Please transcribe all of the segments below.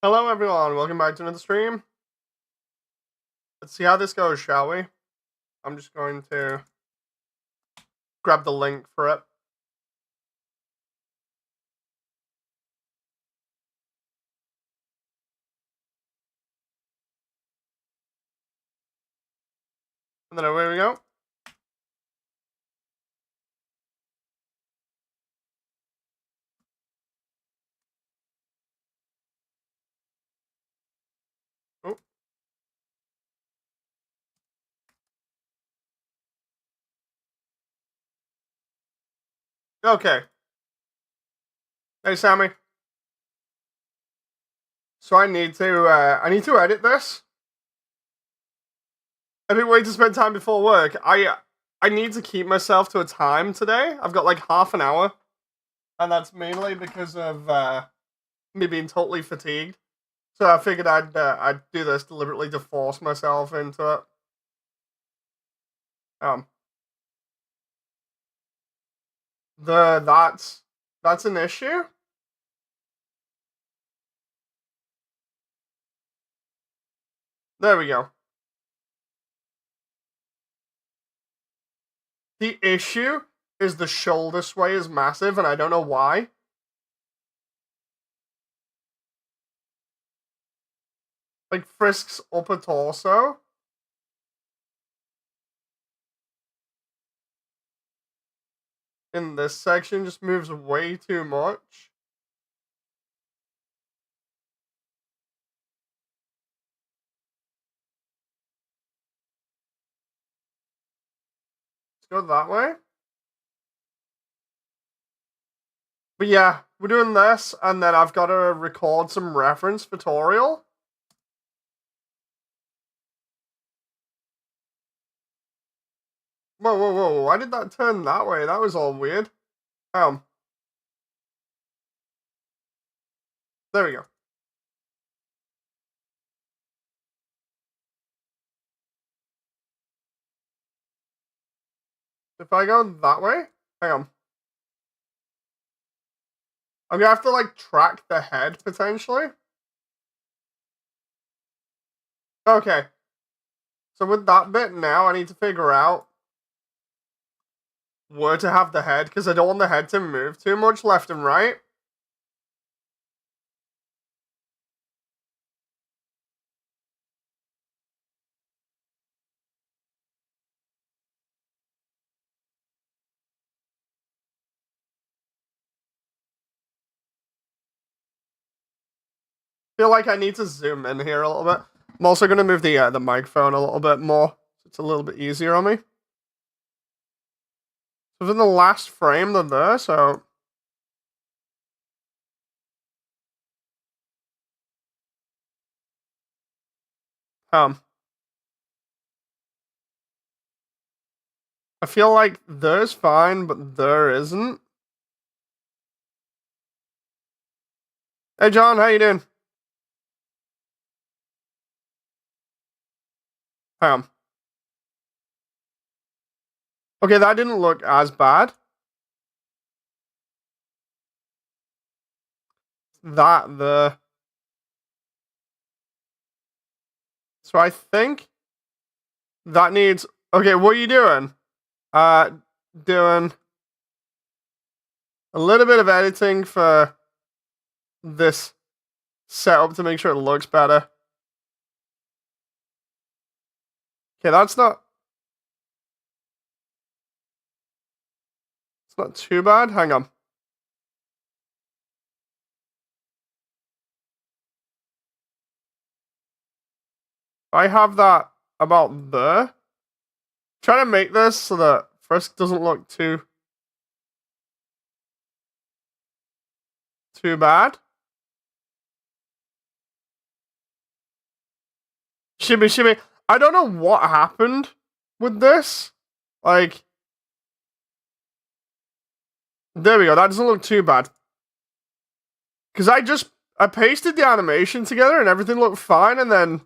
Hello everyone, welcome back to another stream. Let's see how this goes, shall we? I'm just going to grab the link for it. And then away we go. Oh. Okay. Hey Sammy. So I need to edit this. I've been waiting to spend time before work. I need to keep myself to a time today. I've got like half an hour. And that's mainly because of me being totally fatigued. So I figured I'd do this deliberately to force myself into it. That's an issue? There we go. The issue is the shoulder sway is massive, and I don't know why. Like, Frisk's upper torso. In this section just moves way too much. Let's go that way. But yeah, we're doing this, and then I've got to record some reference tutorial. Whoa, whoa, whoa, why did that turn that way? That was all weird. There we go. If I go that way, hang on. I'm gonna have to, like, track the head, potentially. Okay. So with that bit now, I need to figure out where to have the head, because I don't want the head to move too much left and right. Feel like I need to zoom in here a little bit. I'm also going to move the microphone a little bit more, so it's a little bit easier on me. So within the last frame, they're there, so... I feel like there's fine, but there isn't. Hey John, how you doing? Okay, that didn't look as bad. So I think that needs... Okay, what are you doing? Doing a little bit of editing for this setup to make sure it looks better. Okay, it's not too bad. Hang on. I have that about there. Trying to make this so that Frisk doesn't look too bad. Shimmy, shimmy. I don't know what happened with this. Like, there we go. That doesn't look too bad. Because I pasted the animation together and everything looked fine, and then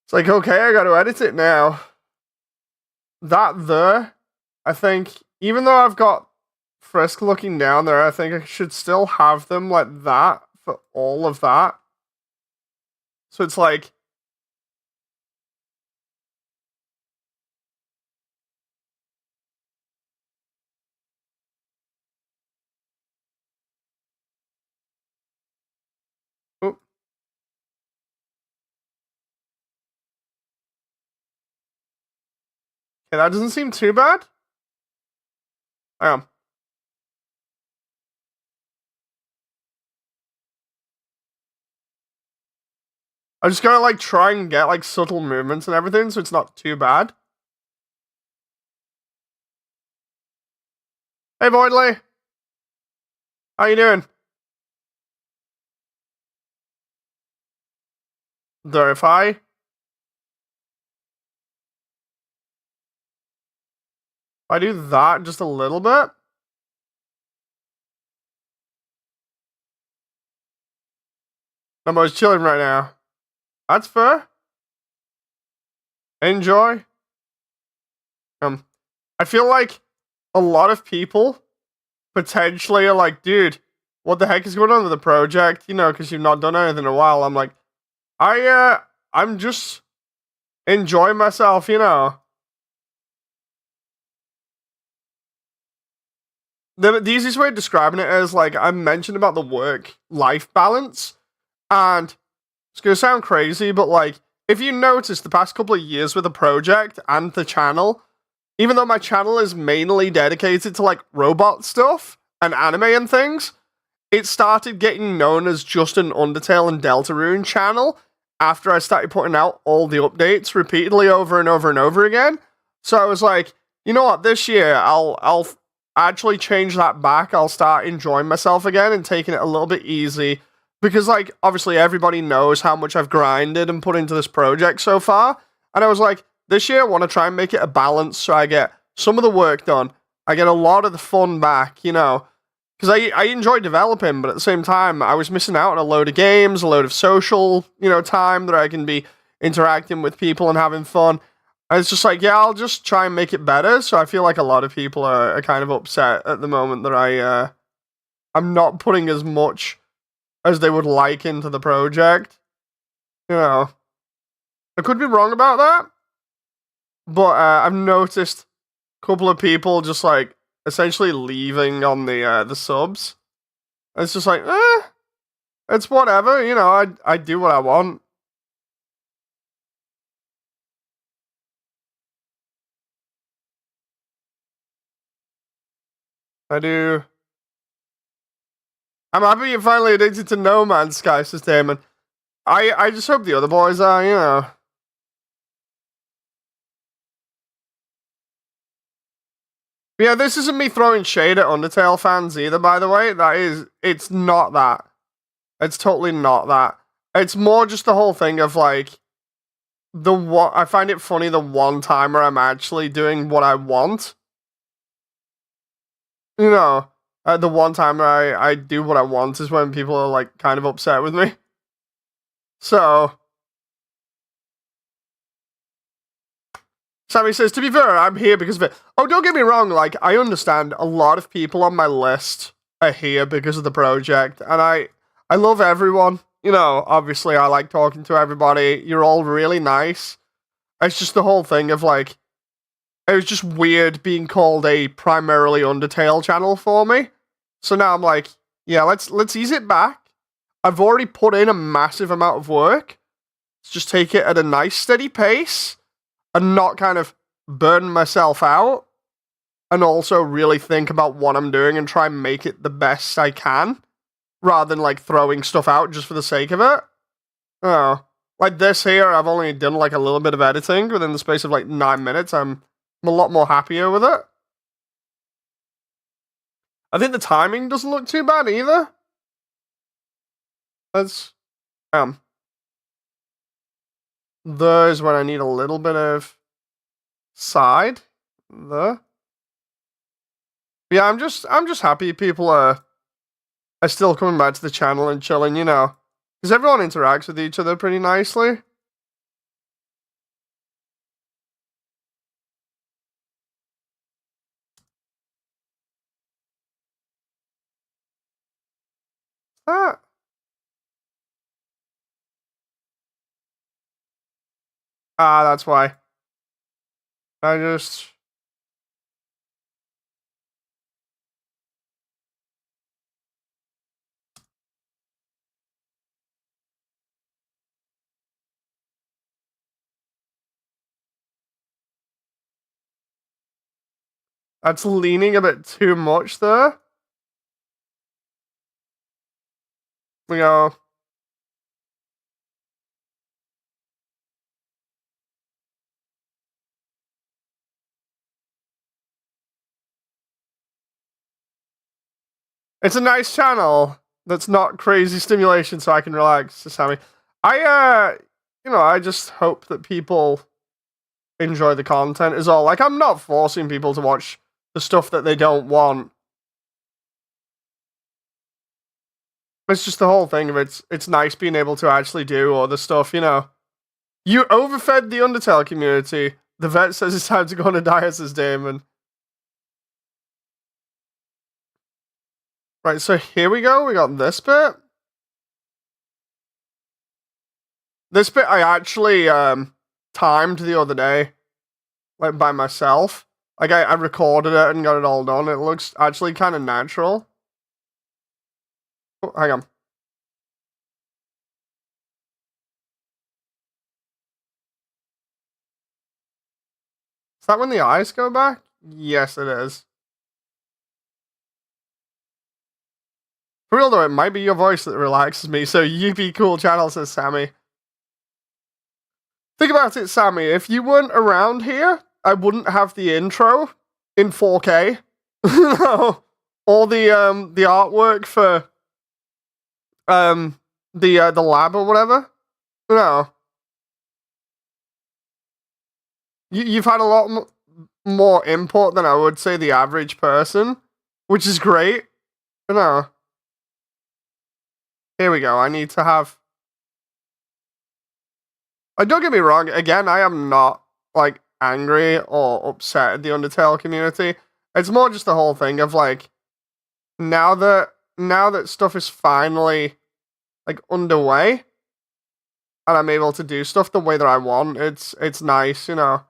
it's like, okay, I got to edit it now. That there, I think, even though I've got Frisk looking down there, I think I should still have them like that for all of that. So it's like, oh, okay, that doesn't seem too bad. I just gotta like try and get like subtle movements and everything, so it's not too bad. Hey, Voidley, how you doing? There, if I do that just a little bit, I'm always chilling right now. That's fair. Enjoy. I feel like a lot of people potentially are like, dude, what the heck is going on with the project? You know, because you've not done anything in a while. I'm like, I'm just enjoying myself, you know. The easiest way of describing it is like I mentioned about the work-life balance, and it's gonna sound crazy, but like if you notice the past couple of years with the project and the channel, even though my channel is mainly dedicated to like robot stuff and anime and things, it started getting known as just an Undertale and Deltarune channel after I started putting out all the updates repeatedly over and over and over again. So I was like, you know what, this year I'll actually change that back. I'll start enjoying myself again and taking it a little bit easy. Because like obviously everybody knows how much I've grinded and put into this project so far. And I was like, this year I want to try and make it a balance so I get some of the work done. I get a lot of the fun back, you know. Because I enjoy developing, but at the same time, I was missing out on a load of games, a load of social, you know, time that I can be interacting with people and having fun. And it's just like, yeah, I'll just try and make it better. So I feel like a lot of people are kind of upset at the moment that I'm not putting as much as they would like into the project. You know, I could be wrong about that, but I've noticed a couple of people just like essentially leaving on the subs. It's just like, it's whatever, you know, I do what I want. I do. I'm happy you're finally addicted to No Man's Sky, says Damon. I just hope the other boys are, you know. But yeah, this isn't me throwing shade at Undertale fans either, by the way. It's not that. It's totally not that. It's more just the whole thing of like, I find it funny the one time where I'm actually doing what I want. You know, the one time I do what I want is when people are like kind of upset with me. So, Sammy says, to be fair, I'm here because of it. Oh, don't get me wrong, like, I understand a lot of people on my list are here because of the project, and I love everyone. You know, obviously, I like talking to everybody. You're all really nice. It's just the whole thing of like, it was just weird being called a primarily Undertale channel for me. So now I'm like, yeah, let's ease it back. I've already put in a massive amount of work. Let's just take it at a nice steady pace and not kind of burn myself out, and also really think about what I'm doing and try and make it the best I can rather than like throwing stuff out just for the sake of it. Oh, like this here, I've only done like a little bit of editing within the space of like 9 minutes. I'm a lot more happier with it. I think the timing doesn't look too bad either. That's there's when I need a little bit of side. The yeah, I'm just happy people are still coming back to the channel and chilling, you know, because everyone interacts with each other pretty nicely. Ah, Ah, that's why. I just... That's leaning a bit too much there. We go. It's a nice channel that's not crazy stimulation, so I can relax, Sammy. I just hope that people enjoy the content is all. Like, I'm not forcing people to watch the stuff that they don't want. It's just the whole thing of it's nice being able to actually do other stuff, you know. You overfed the Undertale community. The vet says it's time to go on a diet, says Damon. Right, so here we go. We got this bit. This bit I actually timed the other day, like by myself. Like I recorded it and got it all done. It looks actually kind of natural. Oh, hang on. Is that when the eyes go back? Yes, it is. For real though, it might be your voice that relaxes me. So you be cool, channel, says Sammy. Think about it, Sammy. If you weren't around here, I wouldn't have the intro in 4K. No, or the artwork for the lab or whatever. No, you've had a lot more input than I would say the average person, which is great. No, here we go. I need to have. Don't get me wrong. Again, I am not like angry or upset at the Undertale community. It's more just the whole thing of like now that stuff is finally like underway and I'm able to do stuff the way that I want. It's nice, you know.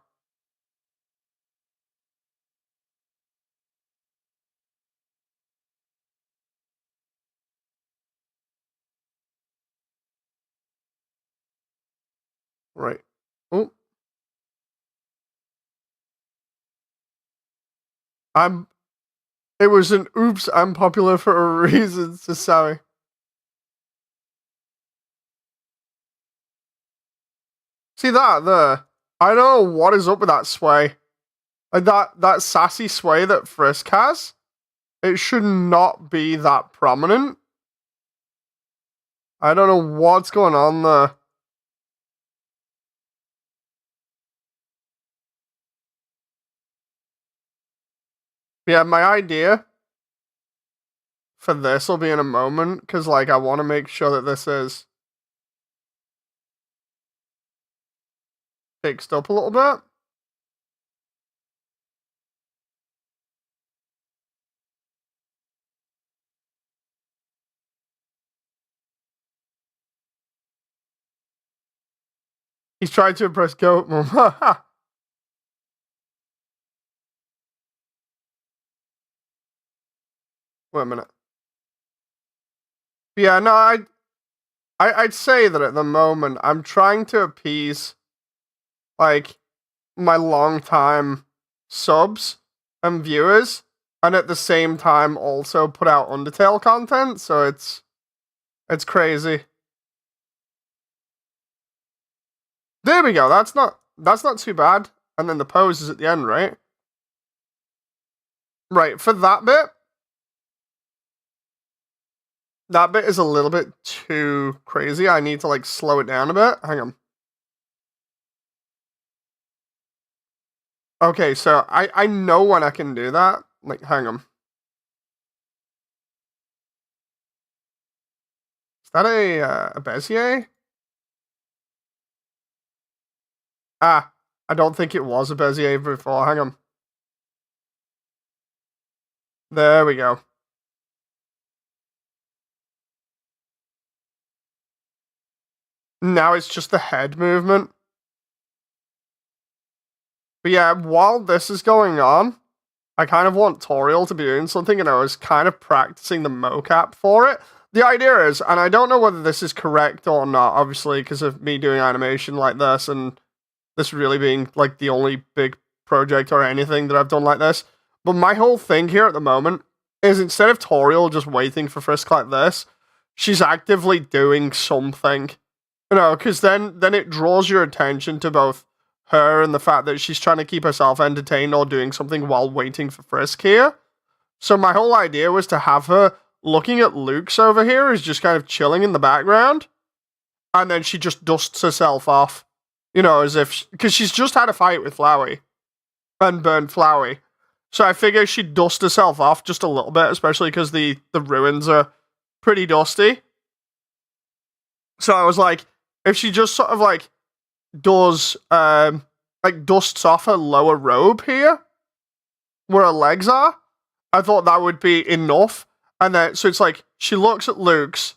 Right. Oh, I'm. It was an oops. I'm popular for a reason. So sorry. See that there? I don't know what is up with that sway. Like that sassy sway that Frisk has. It should not be that prominent. I don't know what's going on there. Yeah, my idea for this will be in a moment because like I want to make sure that this is fixed up a little bit. He's trying to impress Goat Mom. Wait a minute. Yeah, no, I'd say that at the moment I'm trying to appease like my long time subs and viewers, and at the same time also put out Undertale content. So it's crazy. There we go. That's not too bad. And then the pose is at the end, right? Right, for that bit. That bit is a little bit too crazy. I need to like slow it down a bit. Hang on. Okay, so I know when I can do that. Like, hang on. Is that a Bezier? Ah, I don't think it was a Bezier before. Hang on. There we go. Now it's just the head movement. But yeah, while this is going on, I kind of want Toriel to be doing something, and I was kind of practicing the mocap for it. The idea is, and I don't know whether this is correct or not, obviously, because of me doing animation like this, and this really being like the only big project or anything that I've done like this. But my whole thing here at the moment is instead of Toriel just waiting for Frisk like this, she's actively doing something. You know, because then it draws your attention to both her and the fact that she's trying to keep herself entertained or doing something while waiting for Frisk here. So my whole idea was to have her looking at Luke's over here, who's just kind of chilling in the background, and then she just dusts herself off. You know, as if, because she's just had a fight with Flowey and burned Flowey. So I figure she'd dust herself off just a little bit, especially because the ruins are pretty dusty. So I was like, if she just sort of like does, like dusts off her lower robe here, where her legs are, I thought that would be enough. And then, so it's like, she looks at Luke's,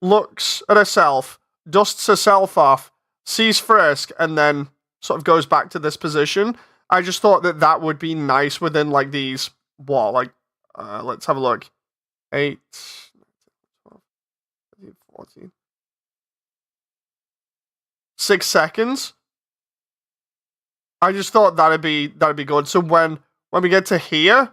looks at herself, dusts herself off, sees Frisk, and then sort of goes back to this position. I just thought that that would be nice within like these, what, like, let's have a look. 8, 12, 13, 14. 6 seconds. I just thought that'd be good. So when we get to here,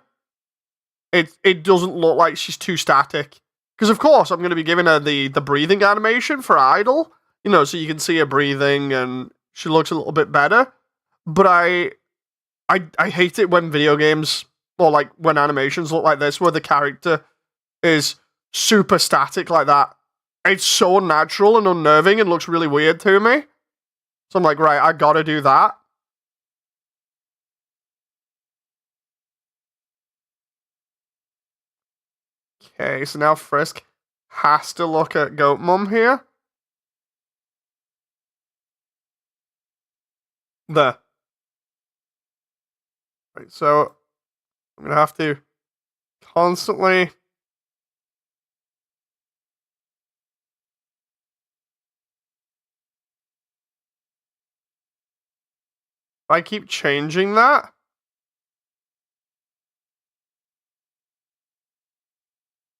it doesn't look like she's too static. Because of course I'm going to be giving her the breathing animation for Idle, you know, so you can see her breathing and she looks a little bit better. But I hate it when video games, or like when animations look like this, where the character is super static like that. It's so unnatural and unnerving and looks really weird to me. So I'm like, right, I gotta do that. Okay, so now Frisk has to look at Goat Mum here. There. Right, so I'm gonna have to constantly I keep changing that.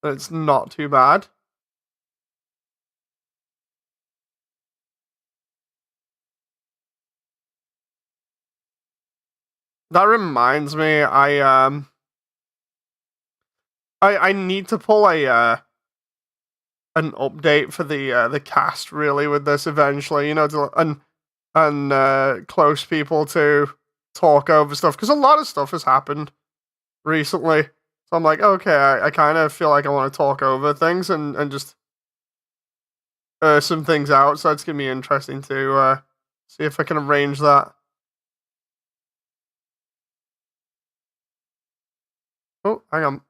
It's not too bad. That reminds me, I need to pull a an update for the cast really with this eventually, you know, to, and close people to talk over stuff, because a lot of stuff has happened recently. So I'm like, okay, I kind of feel like I want to talk over things and just some things out. So it's gonna be interesting to see if I can arrange that. Oh, hang on.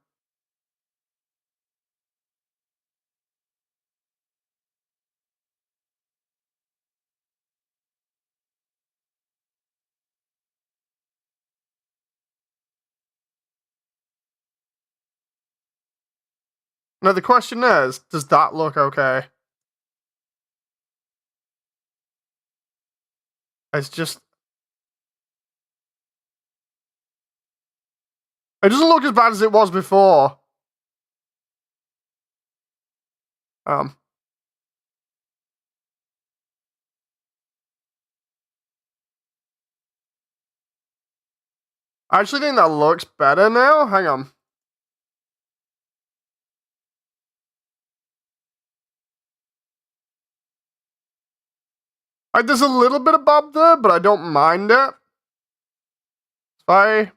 Now the question is, does that look okay? It's just, it doesn't look as bad as it was before. Um, I actually think that looks better now. Hang on. There's a little bit of bob there, but I don't mind it. If I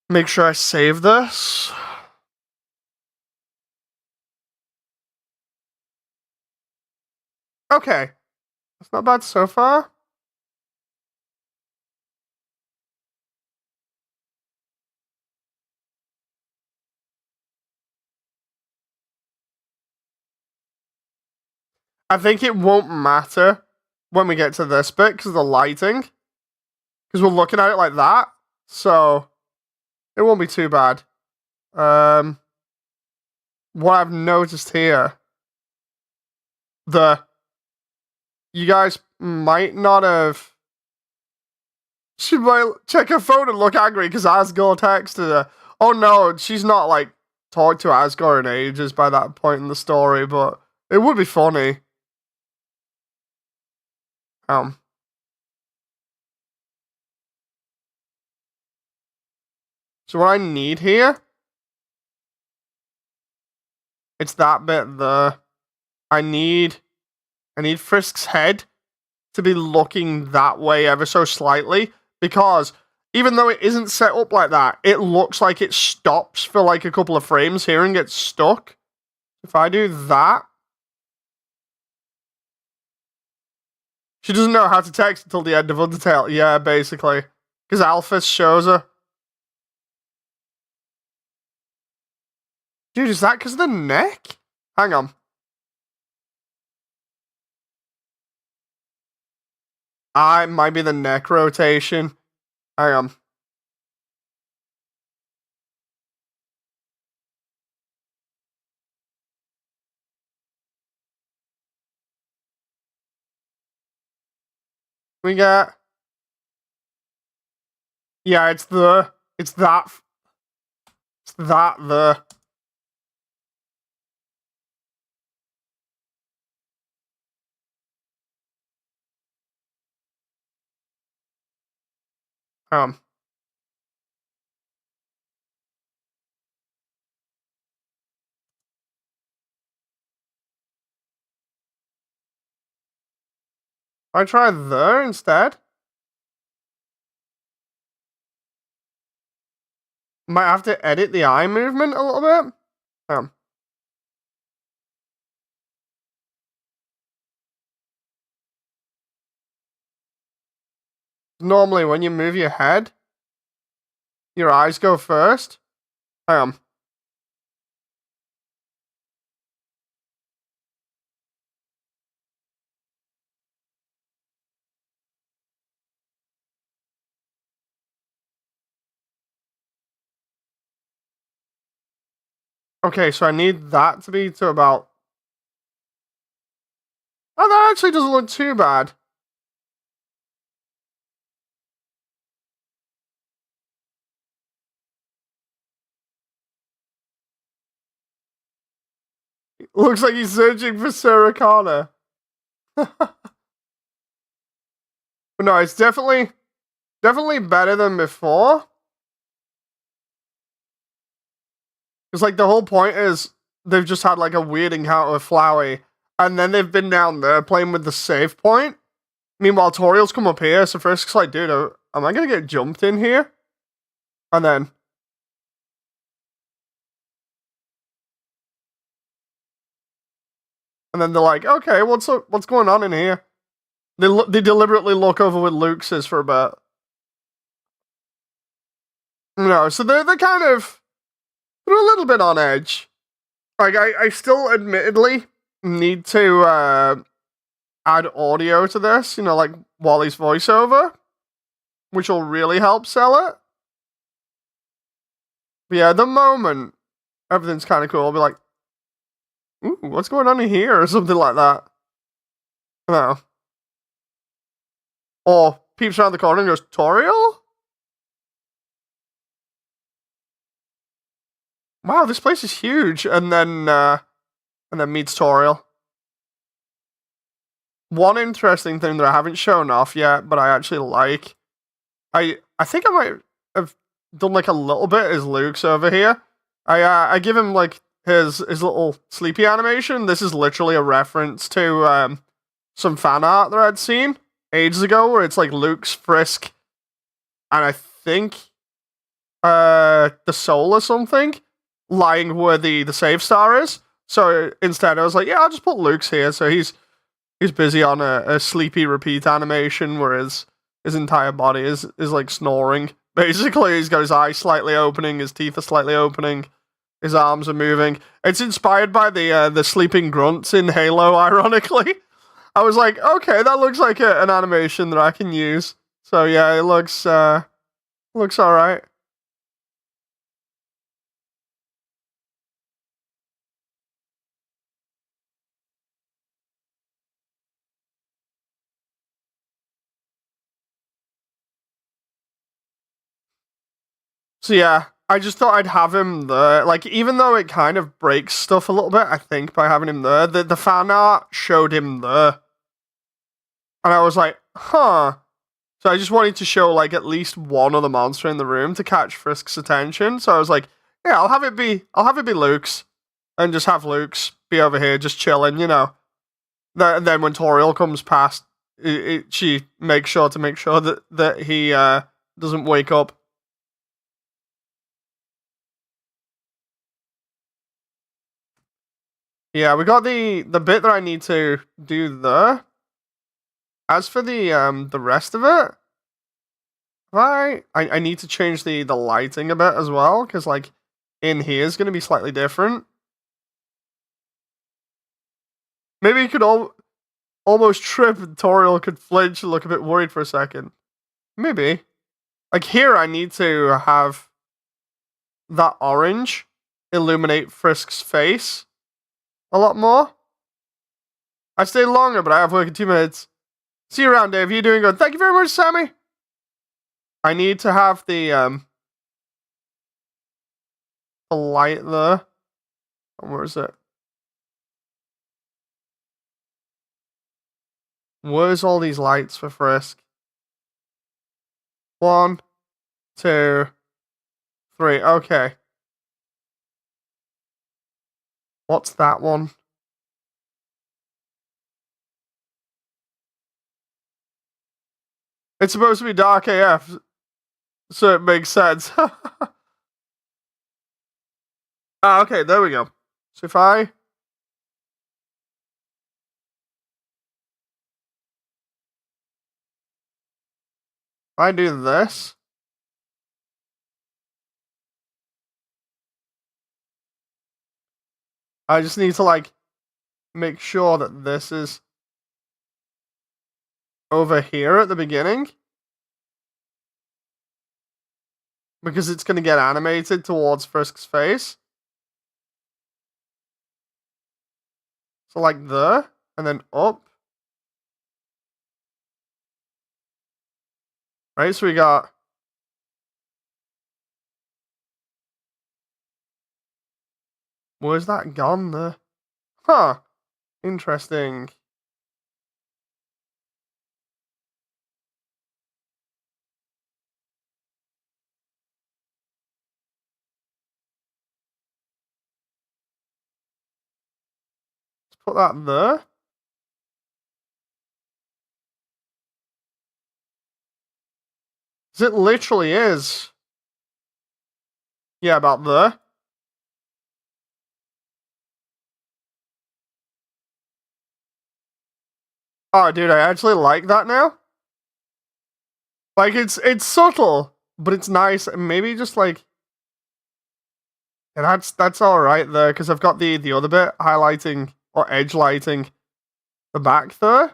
make sure I save this. Okay. That's not bad so far. I think it won't matter when we get to this bit because of the lighting. Because we're looking at it like that. So it won't be too bad. What I've noticed here, you guys might not have. She might check her phone and look angry because Asgore texted her. Oh no, she's not like talked to Asgore in ages by that point in the story, but it would be funny. So what I need here, it's that bit there. I need Frisk's head to be looking that way ever so slightly, because even though it isn't set up like that, it looks like it stops for like a couple of frames here and gets stuck. If I do that, she doesn't know how to text until the end of Undertale. Yeah, basically. Because Alphys shows her. Dude, is that because of the neck? Hang on. It might be the neck rotation. Hang on. We got... Yeah, it's that... It's that the... I try there instead. Might have to edit the eye movement a little bit. Normally, when you move your head, your eyes go first. Okay, so I need that to be to about... Oh, that actually doesn't look too bad. Looks like he's searching for Sarah Connor. But no, it's definitely better than before. Because like the whole point is they've just had like a weird encounter with Flowey, and then they've been down there playing with the save point. Meanwhile, Toriel's come up here, so Frisk's like, dude, am I gonna get jumped in here? And then they're like, okay, what's going on in here? They deliberately look over with Lux's for a bit. No, so they're kind of... They're a little bit on edge. Like, I still admittedly need to add audio to this, you know, like Wally's voiceover, which will really help sell it. But yeah, at the moment, everything's kind of cool. I'll be like, ooh, what's going on in here? Or something like that. No. Or peeps around the corner and goes, Toriel? Wow, this place is huge. And then meets Toriel. One interesting thing that I haven't shown off yet, but I actually like, I think I might have done like a little bit is Luke's over here. I give him like his little sleepy animation. This is literally a reference to some fan art that I'd seen ages ago, where it's like Luke's Frisk, and I think the soul or something lying where the save star is. So instead, I was like, yeah, I'll just put Luke's here. So he's busy on a sleepy repeat animation where his entire body is like snoring. Basically, he's got his eyes slightly opening, his teeth are slightly opening, his arms are moving. It's inspired by the sleeping grunts in Halo, ironically. I was like, okay, that looks like an animation that I can use. So yeah, it looks alright. So yeah, I just thought I'd have him there. Like, even though it kind of breaks stuff a little bit, I think, by having him there, the fan art showed him there. And I was like, huh. So I just wanted to show, like, at least one other monster in the room to catch Frisk's attention. So I was like, yeah, I'll have it be Luke's. And just have Luke's be over here just chilling, you know. Then when Toriel comes past, she makes sure that he doesn't wake up. Yeah, we got the bit that I need to do there. As for the rest of it, I need to change the lighting a bit as well, because like in here is going to be slightly different. Maybe you could almost trip and Toriel could flinch and look a bit worried for a second. Maybe. Like here I need to have that orange illuminate Frisk's face a lot more. I stayed longer, but I have work in 2 minutes. See you around, Dave. You doing good? Thank you very much, Sammy. I need to have the light there. Where is it? Where's all these lights for Frisk? 1, 2, 3. Okay. What's that one? It's supposed to be dark AF, so it makes sense. Okay, there we go. So if I do this, I just need to like make sure that this is over here at the beginning, because it's going to get animated towards Frisk's face. So like there, and then up. Right, so we got... Where's that gone there? Huh. Interesting. Let's put that there. It literally is. Yeah, about there. Oh, dude, I actually like that now. Like, it's subtle, but it's nice. Maybe just like... And that's alright there, because I've got the other bit highlighting, or edge lighting, the back there.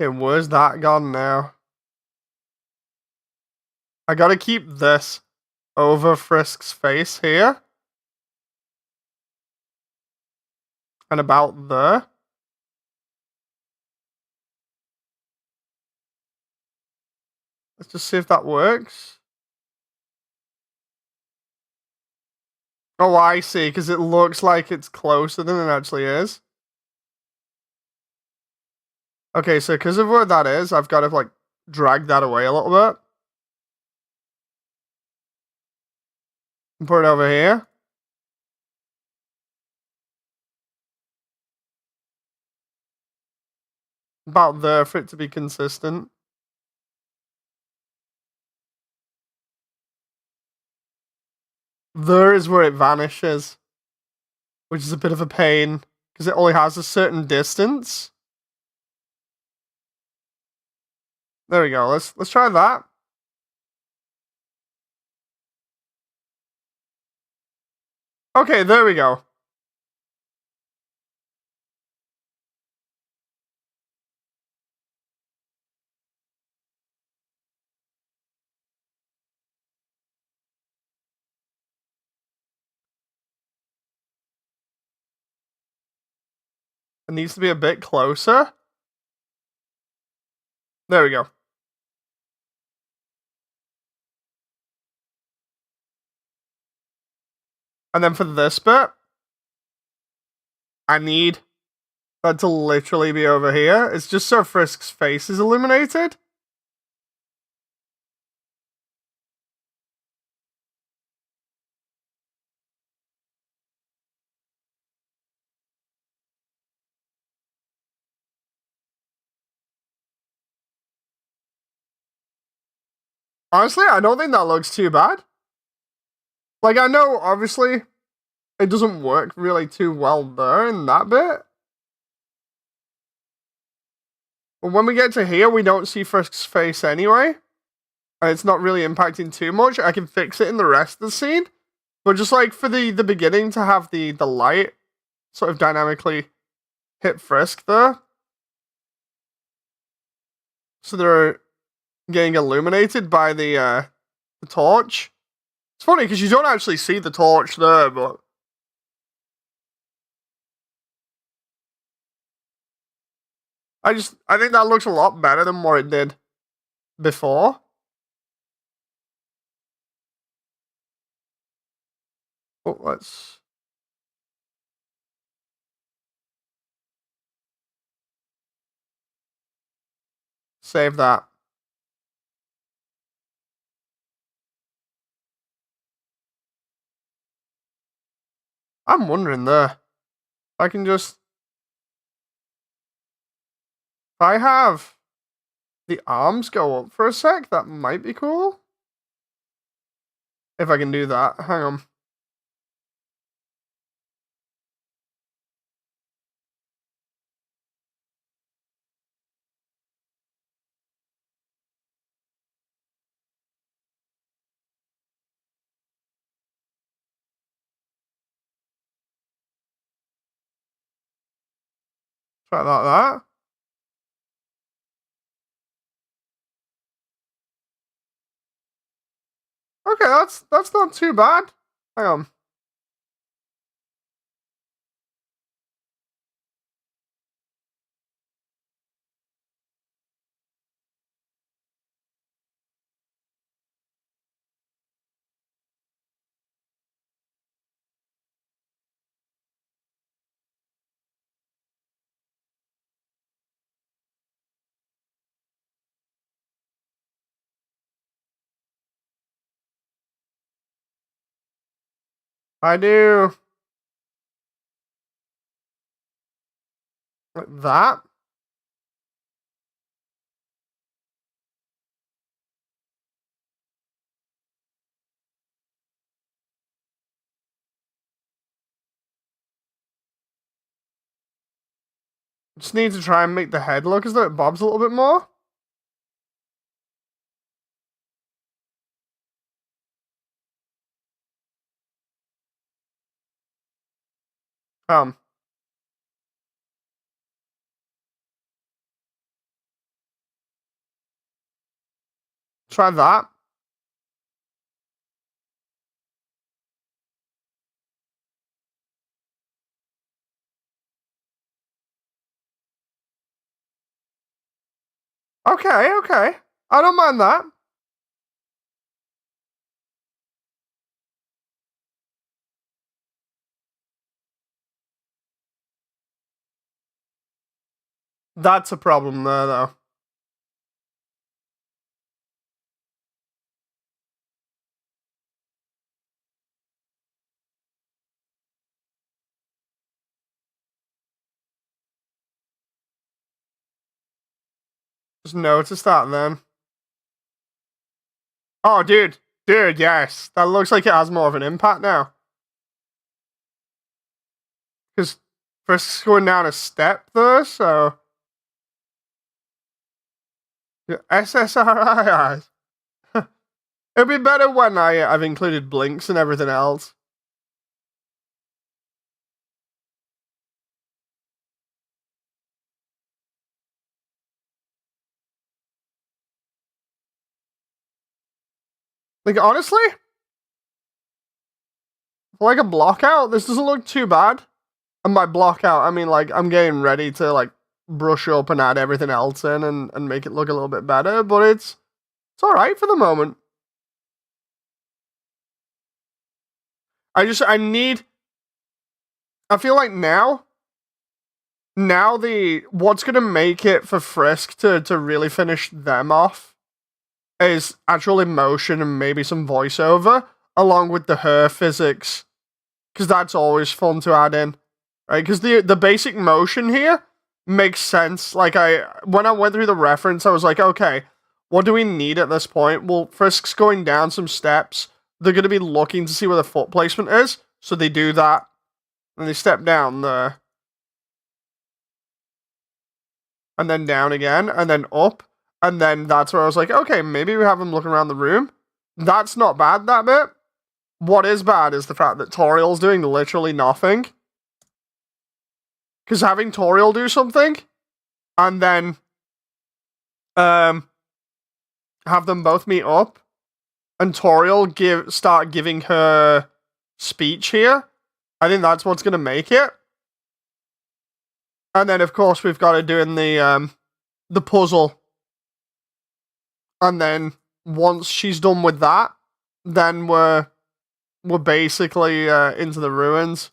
Okay, where's that gone now? I gotta keep this over Frisk's face here. And about there. Let's just see if that works. Oh, I see, because it looks like it's closer than it actually is. Okay, so because of where that is, I've got to, like, drag that away a little bit. And put it over here. About there for it to be consistent. There is where it vanishes. Which is a bit of a pain, because it only has a certain distance. There we go, let's try that. Okay, there we go. It needs to be a bit closer. There we go. And then for this bit, I need that to literally be over here. It's just so Frisk's face is illuminated. Honestly, I don't think that looks too bad. Like, I know, obviously, it doesn't work really too well there in that bit. But when we get to here, we don't see Frisk's face anyway. And it's not really impacting too much. I can fix it in the rest of the scene. But just like for the beginning to have the light sort of dynamically hit Frisk there. So they're getting illuminated by the torch. It's funny because you don't actually see the torch there, but I think that looks a lot better than what it did before. Oh, let's save that. I'm wondering there. I can just, if I have the arms go up for a sec, that might be cool. If I can do that. Hang on. Try that. Okay, that's not too bad. Hang on. I do like that. Just need to try and make the head look as though it bobs a little bit more. Um, try that. Okay. I don't mind that. That's a problem there, though. Just notice that then. Oh, dude, yes. That looks like it has more of an impact now. Because Frisk's going down a step there, so SSRI. It'd be better when I've included blinks and everything else. Like, honestly, for like a block out, this doesn't look too bad. And by block out, I mean, like, I'm getting ready to, like, brush up and add everything else in and make it look a little bit better, but it's alright for the moment. I feel like now what's gonna make it for Frisk to really finish them off is actual emotion and maybe some voiceover, along with the her physics. Because that's always fun to add in. Right? Because the basic motion here makes sense. Like, when I went through the reference, I was like, okay, what do we need at this point? Well, Frisk's going down some steps. They're going to be looking to see where the foot placement is, so they do that. And they step down there. And then down again, and then up. And then that's where I was like, okay, maybe we have them looking around the room. That's not bad, that bit. What is bad is the fact that Toriel's doing literally nothing. Because having Toriel do something, and then have them both meet up, and Toriel start giving her speech here, I think that's what's going to make it. And then, of course, we've got to do in the puzzle. And then, once she's done with that, then we're basically into the ruins.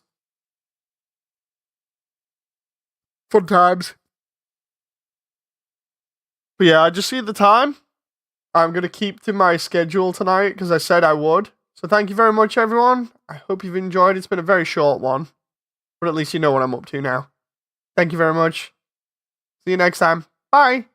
Fun times. But yeah, I just see the time. I'm going to keep to my schedule tonight because I said I would. So thank you very much, everyone. I hope you've enjoyed. It's been a very short one. But at least you know what I'm up to now. Thank you very much. See you next time. Bye.